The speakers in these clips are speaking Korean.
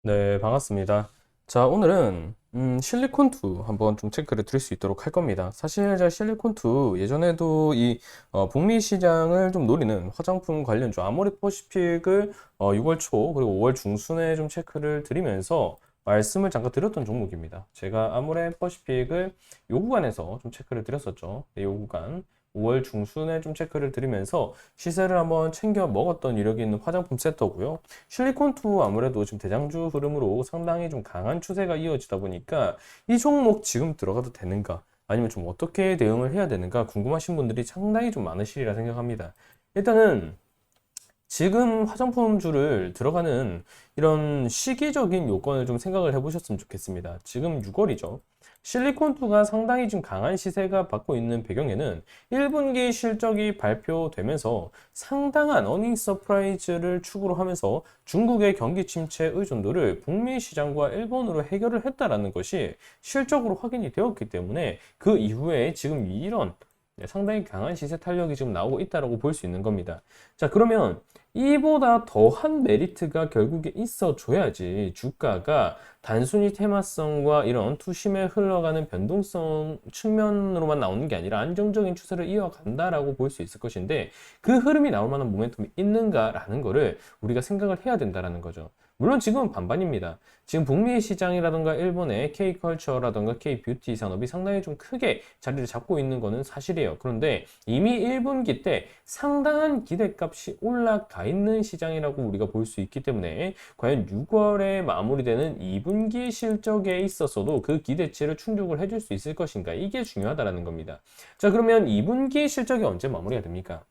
네, 반갑습니다. 자, 오늘은 실리콘2 한번 좀 체크를 드릴 수 있도록 할 겁니다. 사실 제가 실리콘2 예전에도 이 북미 시장을 좀 노리는 화장품 관련주 아모레퍼시픽을 6월 초 그리고 5월 중순에 좀 체크를 드리면서 말씀을 잠깐 드렸던 종목입니다. 제가 아모레퍼시픽을 요 구간에서 좀 체크를 드렸었죠. 네, 요 구간 5월 중순에 좀 체크를 드리면서 시세를 한번 챙겨 먹었던 이력이 있는 화장품 섹터고요. 실리콘2 아무래도 지금 대장주 흐름으로 상당히 좀 강한 추세가 이어지다 보니까 이 종목 지금 들어가도 되는가 아니면 좀 어떻게 대응을 해야 되는가 궁금하신 분들이 상당히 좀 많으시리라 생각합니다. 일단은 지금 화장품주를 들어가는 이런 시기적인 요건을 좀 생각을 해보셨으면 좋겠습니다. 지금 6월이죠. 실리콘2가 상당히 좀 강한 시세가 받고 있는 배경에는 1분기 실적이 발표되면서 상당한 어닝 서프라이즈를 축으로 하면서 중국의 경기 침체 의존도를 북미 시장과 일본으로 해결을 했다라는 것이 실적으로 확인이 되었기 때문에 그 이후에 지금 이런 상당히 강한 시세 탄력이 지금 나오고 있다고 볼 수 있는 겁니다. 자, 그러면 이보다 더한 메리트가 결국에 있어줘야지 주가가 단순히 테마성과 이런 투심에 흘러가는 변동성 측면으로만 나오는 게 아니라 안정적인 추세를 이어간다라고 볼 수 있을 것인데 그 흐름이 나올 만한 모멘텀이 있는가라는 거를 우리가 생각을 해야 된다라는 거죠. 물론 지금은 반반입니다. 지금 북미 시장이라던가 일본의 K컬처라던가 K뷰티 산업이 상당히 좀 크게 자리를 잡고 있는 거는 사실이에요. 그런데 이미 1분기 때 상당한 기대값이 올라가 있는 시장이라고 우리가 볼 수 있기 때문에 과연 6월에 마무리되는 2분기 실적에 있어서도 그 기대치를 충족을 해줄 수 있을 것인가 이게 중요하다는 겁니다. 자, 그러면 2분기 실적이 언제 마무리가 됩니까?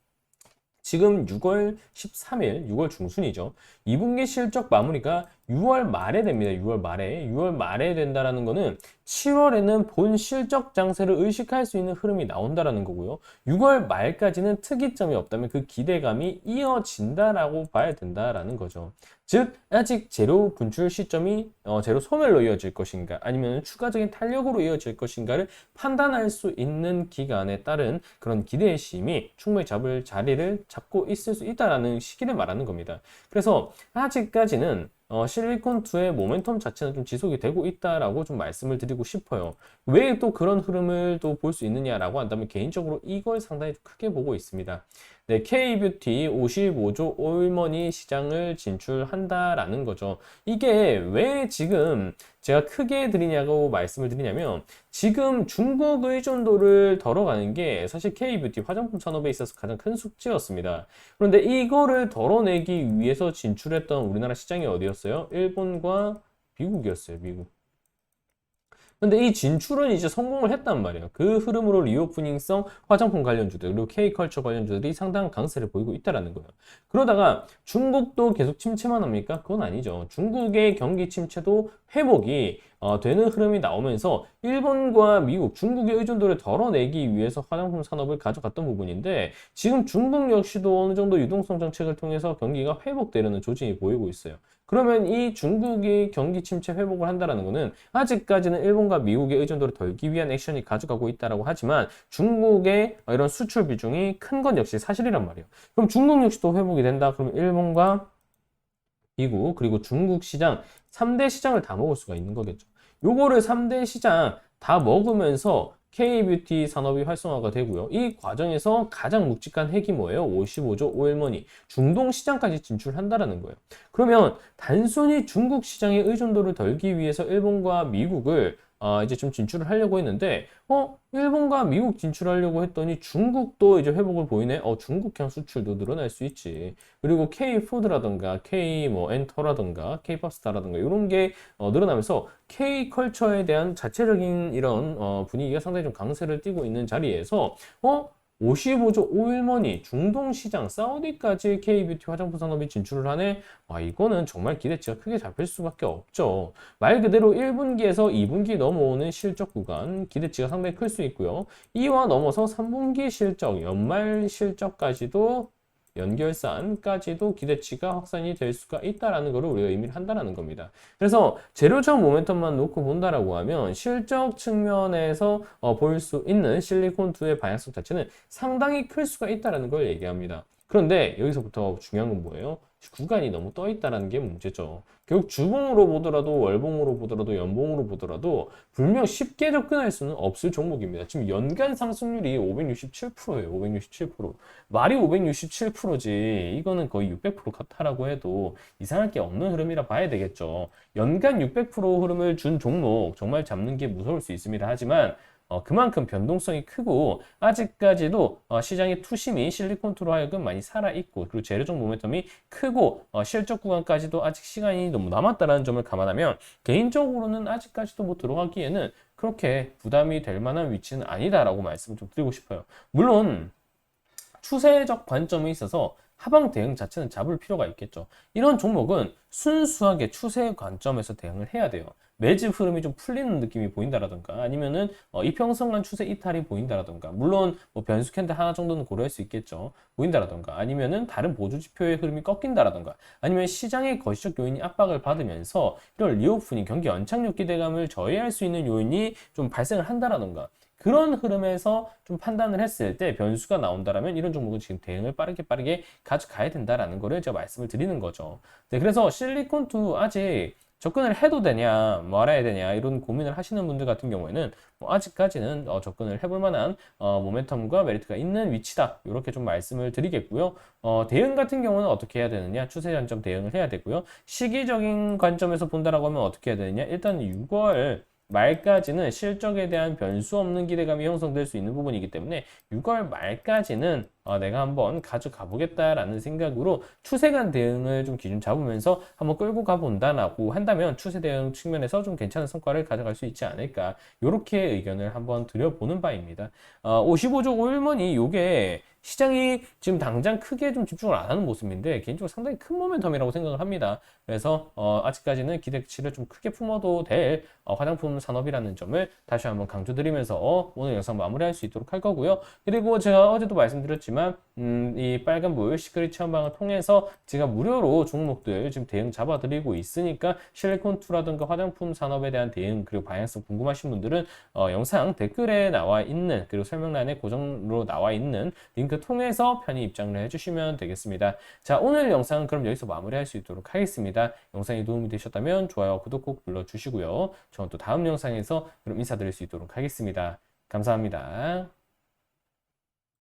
지금 6월 13일, 6월 중순이죠. 2분기 실적 마무리가 6월 말에 됩니다. 6월 말에. 6월 말에 된다라는 거는 7월에는 본 실적 장세를 의식할 수 있는 흐름이 나온다라는 거고요. 6월 말까지는 특이점이 없다면 그 기대감이 이어진다라고 봐야 된다라는 거죠. 즉, 아직 재료 분출 시점이 재료 소멸로 이어질 것인가 아니면 추가적인 탄력으로 이어질 것인가를 판단할 수 있는 기간에 따른 그런 기대심이 충분히 잡을 자리를 잡고 있을 수 있다라는 시기를 말하는 겁니다. 그래서 아직까지는 실리콘2의 모멘텀 자체는 좀 지속이 되고 있다라고 좀 말씀을 드리고 싶어요. 왜 또 그런 흐름을 또 볼 수 있느냐라고 한다면 개인적으로 이걸 상당히 크게 보고 있습니다. 네, K뷰티 55조 올머니 시장을 진출한다라는 거죠. 이게 왜 지금 제가 크게 드리냐고 말씀을 드리냐면 지금 중국 의존도를 덜어가는 게 사실 K뷰티 화장품 산업에 있어서 가장 큰 숙제였습니다. 그런데 이거를 덜어내기 위해서 진출했던 우리나라 시장이 어디였어요? 일본과 미국이었어요, 미국. 근데 이 진출은 이제 성공을 했단 말이에요. 그 흐름으로 리오프닝성 화장품 관련주들 그리고 K컬처 관련주들이 상당한 강세를 보이고 있다는 거예요. 그러다가 중국도 계속 침체만 합니까? 그건 아니죠. 중국의 경기 침체도 회복이 되는 흐름이 나오면서 일본과 미국, 중국의 의존도를 덜어내기 위해서 화장품 산업을 가져갔던 부분인데 지금 중국 역시도 어느 정도 유동성 정책을 통해서 경기가 회복되려는 조짐이 보이고 있어요. 그러면 이 중국이 경기 침체 회복을 한다는 것은 아직까지는 일본과 미국의 의존도를 덜기 위한 액션이 가져가고 있다고 하지만 중국의 이런 수출 비중이 큰 건 역시 사실이란 말이에요. 그럼 중국 역시도 회복이 된다. 그러면 일본과 미국 그리고 중국 시장 3대 시장을 다 먹을 수가 있는 거겠죠. 요거를 3대 시장 다 먹으면서 K뷰티 산업이 활성화가 되고요. 이 과정에서 가장 묵직한 핵이 뭐예요? 55조 오일머니 중동 시장까지 진출한다라는 거예요. 그러면 단순히 중국 시장의 의존도를 덜기 위해서 일본과 미국을 이제 좀 진출을 하려고 했는데 일본과 미국 진출하려고 했더니 중국도 이제 회복을 보이네. 중국향 수출도 늘어날 수 있지. 그리고 K푸드라든가 K 뭐 엔터라든가 K팝스타라든가 이런 게 늘어나면서 K컬처에 대한 자체적인 이런 분위기가 상당히 좀 강세를 띠고 있는 자리에서 55조 오일머니 중동 시장 사우디까지 K뷰티 화장품 산업이 진출을 하네. 이거는 정말 기대치가 크게 잡힐 수밖에 없죠. 말 그대로 1분기에서 2분기 넘어오는 실적 구간 기대치가 상당히 클 수 있고요. 이와 넘어서 3분기 실적, 연말 실적까지도 연결산까지도 기대치가 확산이 될 수가 있다라는 것을 우리가 의미를 한다라는 겁니다. 그래서 재료적 모멘텀만 놓고 본다라고 하면 실적 측면에서 볼 수 있는 실리콘2의 방향성 자체는 상당히 클 수가 있다라는 걸 얘기합니다. 그런데 여기서부터 중요한 건 뭐예요? 구간이 너무 떠 있다는 게 문제죠. 결국 주봉으로 보더라도 월봉으로 보더라도 연봉으로 보더라도 분명 쉽게 접근할 수는 없을 종목입니다. 지금 연간 상승률이 567%예요. 567%. 말이 567%지 이거는 거의 600% 같다라고 해도 이상할 게 없는 흐름이라 봐야 되겠죠. 연간 600% 흐름을 준 종목 정말 잡는 게 무서울 수 있습니다. 하지만 그만큼 변동성이 크고 아직까지도 시장의 투심이 실리콘투로 하여금 많이 살아있고 그리고 재료적 모멘텀이 크고 실적 구간까지도 아직 시간이 너무 남았다는 점을 감안하면 개인적으로는 아직까지도 뭐 들어가기에는 그렇게 부담이 될 만한 위치는 아니다라고 말씀을 좀 드리고 싶어요. 물론 추세적 관점에 있어서 하방 대응 자체는 잡을 필요가 있겠죠. 이런 종목은 순수하게 추세 관점에서 대응을 해야 돼요. 매집 흐름이 좀 풀리는 느낌이 보인다라든가 아니면은 이평선간 추세 이탈이 보인다라든가 물론 뭐 변수 캔들 하나 정도는 고려할 수 있겠죠. 보인다라든가 아니면은 다른 보조 지표의 흐름이 꺾인다라든가 아니면 시장의 거시적 요인이 압박을 받으면서 이런 리오프닝 경기 연착륙 기대감을 저해할 수 있는 요인이 좀 발생을 한다라든가 그런 흐름에서 좀 판단을 했을 때 변수가 나온다라면 이런 종목은 지금 대응을 빠르게 가져가야 된다라는 거를 제가 말씀을 드리는 거죠. 네, 그래서 실리콘2 아직 접근을 해도 되냐, 말아야 되냐 이런 고민을 하시는 분들 같은 경우에는 뭐 아직까지는 접근을 해볼 만한 모멘텀과 메리트가 있는 위치다 이렇게 좀 말씀을 드리겠고요. 대응 같은 경우는 어떻게 해야 되느냐, 추세 관점 대응을 해야 되고요. 시기적인 관점에서 본다라고 하면 어떻게 해야 되느냐, 일단 6월 말까지는 실적에 대한 변수 없는 기대감이 형성될 수 있는 부분이기 때문에 6월 말까지는 내가 한번 가져가 보겠다라는 생각으로 추세간 대응을 좀 기준 잡으면서 한번 끌고 가본다라고 한다면 추세 대응 측면에서 좀 괜찮은 성과를 가져갈 수 있지 않을까 이렇게 의견을 한번 드려보는 바입니다. 55조 5일머니 요게 시장이 지금 당장 크게 좀 집중을 안 하는 모습인데 개인적으로 상당히 큰 모멘텀이라고 생각을 합니다. 그래서 아직까지는 기대치를 좀 크게 품어도 될 화장품 산업이라는 점을 다시 한번 강조드리면서 오늘 영상 마무리할 수 있도록 할 거고요. 그리고 제가 어제도 말씀드렸지만 이 빨간불 시크릿 체험방을 통해서 제가 무료로 종목들 지금 대응 잡아드리고 있으니까 실리콘2라든가 화장품 산업에 대한 대응 그리고 방향성 궁금하신 분들은 영상 댓글에 나와 있는 그리고 설명란에 고정으로 나와 있는 링크 통해서 편히 입장을 해주시면 되겠습니다. 자, 오늘 영상은 그럼 여기서 마무리할 수 있도록 하겠습니다. 영상이 도움이 되셨다면 좋아요, 구독 꼭 눌러주시고요. 저는 또 다음 영상에서 그럼 인사드릴 수 있도록 하겠습니다. 감사합니다.